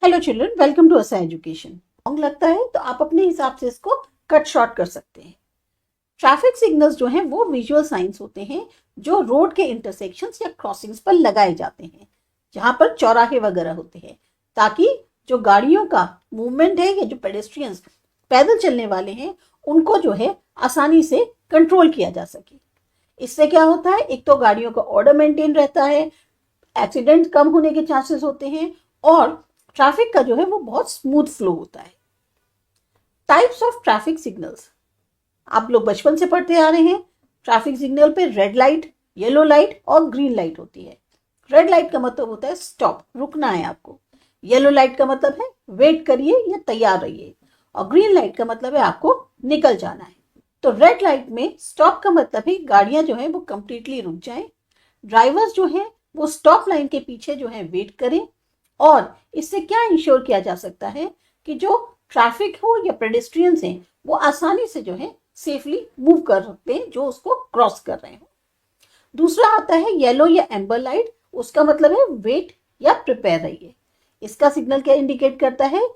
Hello children, welcome to असा education. Long लगता है तो आप अपने हिसाब से इसको कट शॉर्ट कर सकते हैं। ट्रैफिक सिग्नल्स जो हैं वो विजुअल साइंस होते हैं जो रोड के इंटरसेक्शंस या क्रॉसिंग्स पर लगाए जाते हैं, जहां पर चौराहे वगैरह होते हैं, ताकि जो गाड़ियों का मूवमेंट है या जो पेडेस्ट्रियंस पैदल चलने वाले हैं उनको जो है आसानी से कंट्रोल किया जा सके। इससे क्या होता है, एक तो गाड़ियों का ऑर्डर मेंटेन रहता है, एक्सीडेंट कम होने के चांसेस होते हैं और ट्रैफिक का जो है वो बहुत स्मूथ फ्लो होता है। टाइप्स ऑफ ट्रैफिक सिग्नल्स आप लोग बचपन से पढ़ते आ रहे हैं। ट्रैफिक सिग्नल पे रेड लाइट, येलो लाइट और ग्रीन लाइट होती है। रेड लाइट का मतलब होता है स्टॉप, रुकना है आपको। येलो लाइट का मतलब है वेट करिए या तैयार रहिए, और ग्रीन लाइट का मतलब है आपको निकल जाना है। तो रेड लाइट में स्टॉप का मतलब है गाड़ियां जो है वो कंप्लीटली रुक जाएं, ड्राइवर्स जो है वो स्टॉप लाइन के पीछे जो है वेट करें, और इससे क्या इंश्योर किया जा सकता है कि जो ट्रैफिक हो या पेडेस्ट्रियंस हैं वो आसानी से जो है सेफली मूव कर सकते हैं जो उसको क्रॉस कर रहे हो। दूसरा आता है येलो या एम्बर लाइट, उसका मतलब है वेट या प्रिपेयर रहिए। इसका सिग्नल क्या इंडिकेट करता है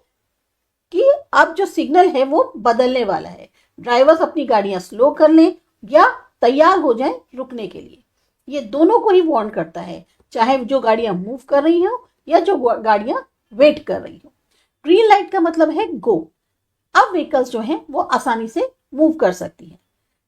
कि अब जो सिग्नल है वो बदलने वाला है, ड्राइवर्स अपनी गाड़ियां स्लो कर लें या तैयार हो जाएं रुकने के लिए। ये दोनों को ही वार्न करता है, चाहे जो गाड़ियां मूव कर रही हो या जो गाड़ियां वेट कर रही हो। ग्रीन लाइट का मतलब है गो, अब व्हीकल्स जो हैं वो आसानी से मूव कर सकती हैं।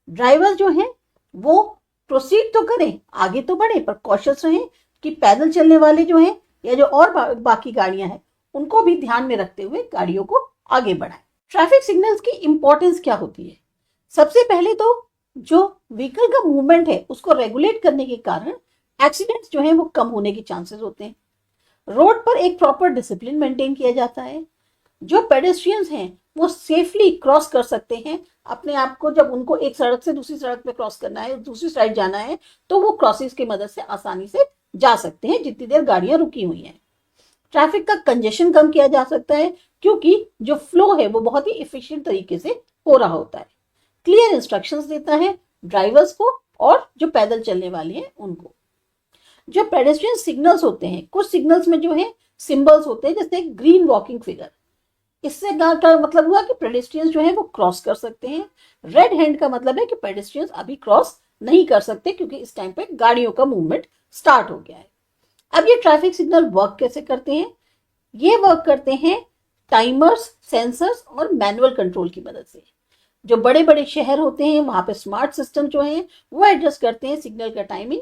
ड्राइवर जो हैं वो प्रोसीड तो करें, आगे तो बढ़े, पर कॉशियस रहें कि पैदल चलने वाले जो हैं या जो और बाकी गाड़ियां हैं उनको भी ध्यान में रखते हुए गाड़ियों को आगे बढ़ाएं। ट्रैफिक सिग्नल्स की इंपॉर्टेंस क्या होती है? सबसे पहले तो जो व्हीकल का मूवमेंट है उसको रेगुलेट करने के कारण एक्सीडेंट्स जो है वो कम होने के चांसेस होते हैं। रोड पर एक प्रॉपर डिसिप्लिन मेंटेन किया जाता है। जो पेडेस्ट्रियंस हैं वो सेफली क्रॉस कर सकते हैं अपने आप को। जब उनको एक सड़क से दूसरी सड़क पे क्रॉस करना है, दूसरी साइड जाना है, तो वो क्रॉसिंग्स की मदद से आसानी से जा सकते हैं जितनी देर गाड़ियां रुकी हुई हैं। ट्रैफिक का कंजेशन कम किया जा सकता है क्योंकि जो फ्लो है वो बहुत ही इफिशिएंट तरीके से हो रहा होता है। क्लियर इंस्ट्रक्शंस देता है ड्राइवर्स को और जो पैदल चलने वाले हैं उनको। जो पेडेस्ट्रियन सिग्नल्स होते हैं, कुछ सिग्नल्स में जो है सिंबल्स होते हैं, जैसे ग्रीन वॉकिंग फिगर। इससे का मतलब हुआ कि पेडेस्ट्रियंस जो है वो क्रॉस कर सकते हैं। रेड हैंड का मतलब है कि पेडेस्ट्रियंस अभी क्रॉस नहीं कर सकते क्योंकि इस टाइम पे गाड़ियों का मूवमेंट स्टार्ट हो गया है। अब ये ट्रैफिक सिग्नल वर्क कैसे करते हैं? ये वर्क करते हैं टाइमर्स, सेंसर्स और मैनुअल कंट्रोल की मदद से। जो बड़े बड़े शहर होते हैं वहां पे स्मार्ट सिस्टम जो है वो एडजस्ट करते हैं सिग्नल का टाइमिंग,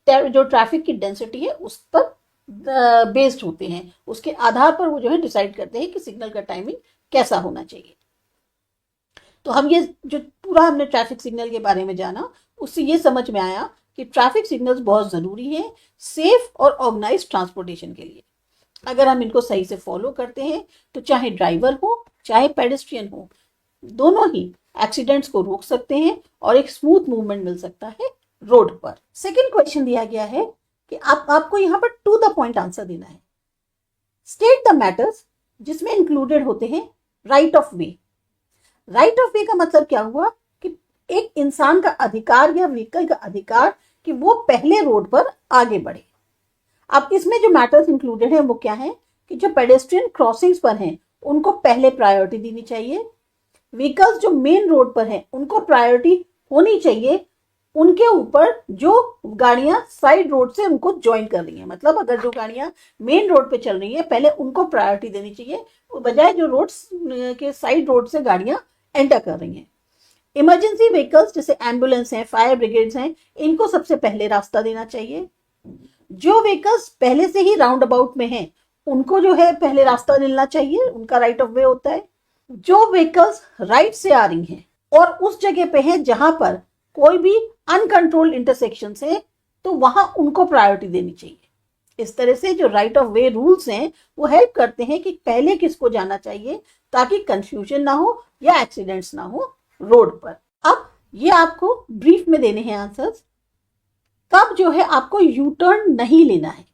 जो ट्रैफिक की डेंसिटी है उस पर बेस्ड होते हैं। उसके आधार पर वो जो है डिसाइड करते हैं कि सिग्नल का टाइमिंग कैसा होना चाहिए। तो हम ये जो पूरा हमने ट्रैफिक सिग्नल के बारे में जाना, उससे ये समझ में आया कि ट्रैफिक सिग्नल्स बहुत ज़रूरी है सेफ और ऑर्गेनाइज ट्रांसपोर्टेशन के लिए। अगर हम इनको सही से फॉलो करते हैं तो चाहे ड्राइवर हो चाहे पेडेस्ट्रियन हो, दोनों ही एक्सीडेंट्स को रोक सकते हैं और एक स्मूथ मूवमेंट मिल सकता है रोड पर। सेकेंड क्वेश्चन दिया गया है कि आपको यहाँ पर टू द पॉइंट आंसर देना है। स्टेट द मैटर्स जिसमें इंक्लूडेड होते हैं right of way. Right of वे का मतलब क्या हुआ कि एक इंसान का अधिकार या व्हीकल का अधिकार कि वो पहले रोड पर आगे बढ़े। अब इसमें जो मैटर्स इंक्लूडेड है वो क्या है कि जो पेडेस्ट्रियन क्रॉसिंग्स पर हैं उनको पहले प्रायोरिटी देनी चाहिए। व्हीकल्स जो मेन रोड पर हैं उनको प्रायोरिटी होनी चाहिए उनके ऊपर जो गाड़ियां साइड रोड से उनको ज्वाइन कर रही हैं। मतलब अगर जो गाड़ियां मेन रोड पे चल रही हैं पहले उनको प्रायोरिटी देनी चाहिए, बजाय जो रोड्स के साइड रोड से गाड़ियां एंटर कर रही हैं। इमरजेंसी व्हीकल्स जैसे एम्बुलेंस हैं, फायर ब्रिगेड्स हैं, इनको सबसे पहले रास्ता देना चाहिए। जो व्हीकल्स पहले से ही राउंड अबाउट में हैं उनको जो है पहले रास्ता मिलना चाहिए, उनका राइट ऑफ वे होता है। जो व्हीकल्स राइट से आ रही हैं और उस जगह पे है जहां पर कोई भी अनकंट्रोल्ड इंटरसेक्शन है तो वहां उनको प्रायोरिटी देनी चाहिए। इस तरह से जो राइट ऑफ वे रूल्स हैं वो हेल्प करते हैं कि पहले किसको जाना चाहिए ताकि कंफ्यूजन ना हो या एक्सीडेंट्स ना हो रोड पर। अब ये आपको ब्रीफ में देने हैं आंसर्स। कब जो है आपको यू टर्न नहीं लेना है?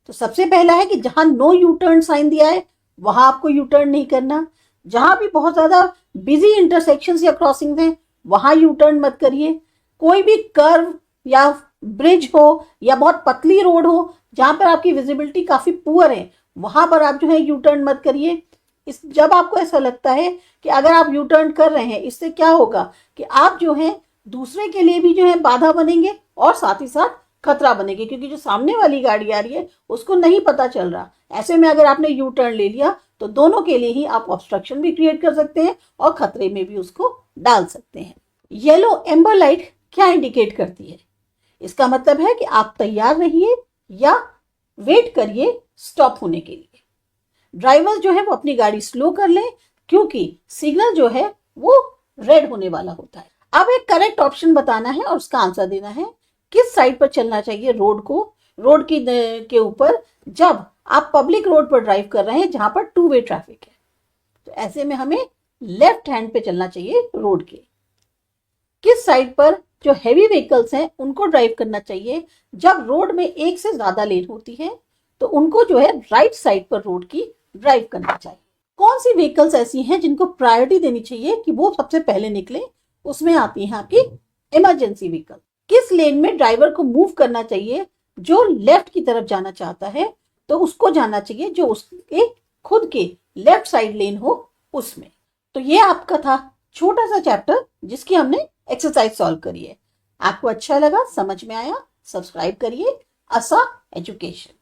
तो सबसे पहला है कि जहां नो यू टर्न साइन दिया है वहां आपको यू टर्न नहीं करना। जहां भी बहुत ज्यादा बिजी इंटरसेक्शंस या क्रॉसिंग हैं वहां यू टर्न मत करिए। कोई भी कर्व या ब्रिज हो या बहुत पतली रोड हो जहां पर आपकी विजिबिलिटी काफी पुअर है वहां पर आप जो है यू टर्न मत करिए। इस जब आपको ऐसा लगता है कि अगर आप यू टर्न कर रहे हैं इससे क्या होगा कि आप जो है दूसरे के लिए भी जो है बाधा बनेंगे और साथ ही साथ खतरा बनेंगे, क्योंकि जो सामने वाली गाड़ी आ रही है उसको नहीं पता चल रहा। ऐसे में अगर आपने यू टर्न ले लिया तो दोनों के लिए ही आप ऑब्स्ट्रक्शन भी क्रिएट कर सकते हैं और खतरे में भी उसको डाल सकते हैं। येलो एम्बर लाइट क्या इंडिकेट करती है? इसका मतलब है कि आप तैयार रहिए या वेट करिए स्टॉप होने के लिए। ड्राइवर जो है वो अपनी गाड़ी स्लो कर ले, क्योंकि सिग्नल जो है वो रेड होने वाला होता है। अब एक करेक्ट ऑप्शन बताना है और उसका आंसर देना है। किस साइड पर चलना चाहिए रोड के ऊपर जब आप पब्लिक रोड पर ड्राइव कर रहे हैं जहां पर टू वे ट्रैफिक है? तो ऐसे में हमें लेफ्ट हैंड पे चलना चाहिए रोड के। किस साइड पर जो हैवी व्हीकल्स हैं उनको ड्राइव करना चाहिए जब रोड में एक से ज्यादा लेन होती है? तो उनको जो है राइट साइड पर रोड की ड्राइव करना चाहिए। कौन सी व्हीकल्स ऐसी हैं जिनको प्रायोरिटी देनी चाहिए कि वो सबसे पहले निकले? उसमें आती है आपकी इमरजेंसी व्हीकल। किस लेन में ड्राइवर को मूव करना चाहिए? जो लेफ्ट की तरफ जाना चाहता है तो उसको जाना चाहिए जो उसके खुद के लेफ्ट साइड लेन हो उसमें। तो ये आपका था छोटा सा चैप्टर जिसकी हमने एक्सरसाइज सॉल्व करी है। आपको अच्छा लगा, समझ में आया? सब्सक्राइब करिए आसा एजुकेशन।